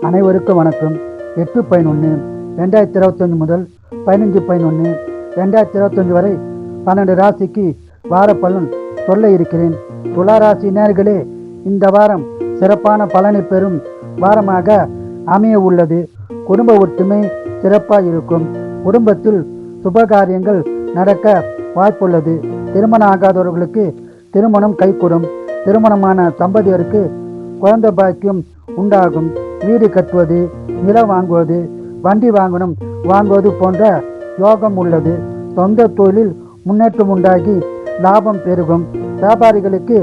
அனைவருக்கும் வணக்கம். 8/11/2025 முதல் 15/11/2025 வரை 12 ராசிக்கு வார பலன் சொல்ல இருக்கிறேன். துலா ராசி நேயர்களே, இந்த வாரம் சிறப்பான பலனை பெறும் வாரமாக அமைய உள்ளது. குடும்ப ஒற்றுமை சிறப்பாக இருக்கும். குடும்பத்தில் சுபகாரியங்கள் நடக்க வாய்ப்புள்ளது. திருமணம் ஆகாதவர்களுக்கு திருமணம் கைகூடும். திருமணமான தம்பதியருக்கு குழந்தை பாக்கியம் உண்டாகும். வீடு கட்டுவது, நிலம் வாங்குவது, வண்டி வாங்குவது போன்ற யோகம் உள்ளது. சொந்த தொழில் முன்னேற்றம் உண்டாகி லாபம் பெருகும். வியாபாரிகளுக்கு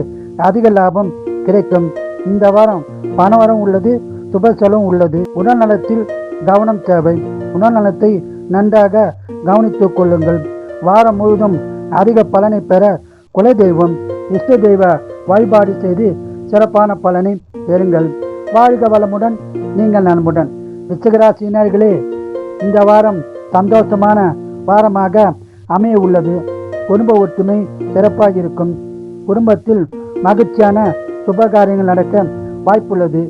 அதிக லாபம் கிடைக்கும். இந்த வாரம் பணவரம் உள்ளது, சுப செலவும் உள்ளது. உடல்நலத்தில் கவனம் தேவை. உடல்நலத்தை நன்றாக கவனித்துக் கொள்ளுங்கள். வாரம் முழுவதும் அதிக பலனை பெற குலதெய்வம், இஷ்ட தெய்வ வழிபாடு செய்து சிறப்பான பலனை பெறுங்கள். வாழ்க வளமுடன், நீங்கள் நலமுடன். விருச்சிகராசினர்களே, இந்த வாரம் சந்தோஷமான வாரமாக அமைய உள்ளது. குடும்ப ஒற்றுமை சிறப்பாக இருக்கும். குடும்பத்தில் மகிழ்ச்சியான சுபகாரியங்கள் நடக்க வாய்ப்புள்ளது.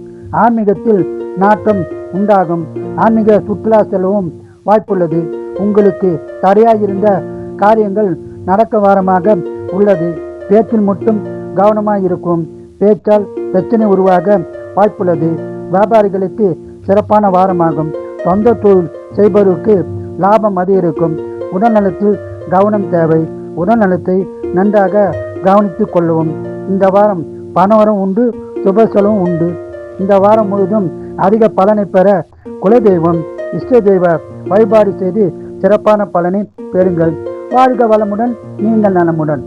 ஆன்மீகத்தில் நாட்டம் உண்டாகும். ஆன்மீக சுற்றுலா செல்லவும் வாய்ப்புள்ளது. உங்களுக்கு தடையாயிருந்த காரியங்கள் நடக்க வாரமாக உள்ளது. பேச்சில் மட்டும் கவனமாக இருக்கும். பேச்சால் பிரச்சனை உருவாக வாய்ப்புள்ளது. வியாபாரிகளுக்கு சிறப்பான வாரமாகும். சொந்த தொழில் செய்பவருக்கு லாபம் அதிகரிக்கும். உடல்நலத்தில் கவனம் தேவை. உடல்நலத்தை நன்றாக கவனித்துக் கொள்ளவும். இந்த வாரம் பணவரம் உண்டு, சுப செலவும் உண்டு. இந்த வாரம் முழுவதும் அதிக பலனை பெற குலதெய்வம், இஷ்ட தெய்வ வழிபாடு செய்து சிறப்பான பலனை பெறுங்கள். வாழ்க வளமுடன், நீங்கள் நலமுடன்.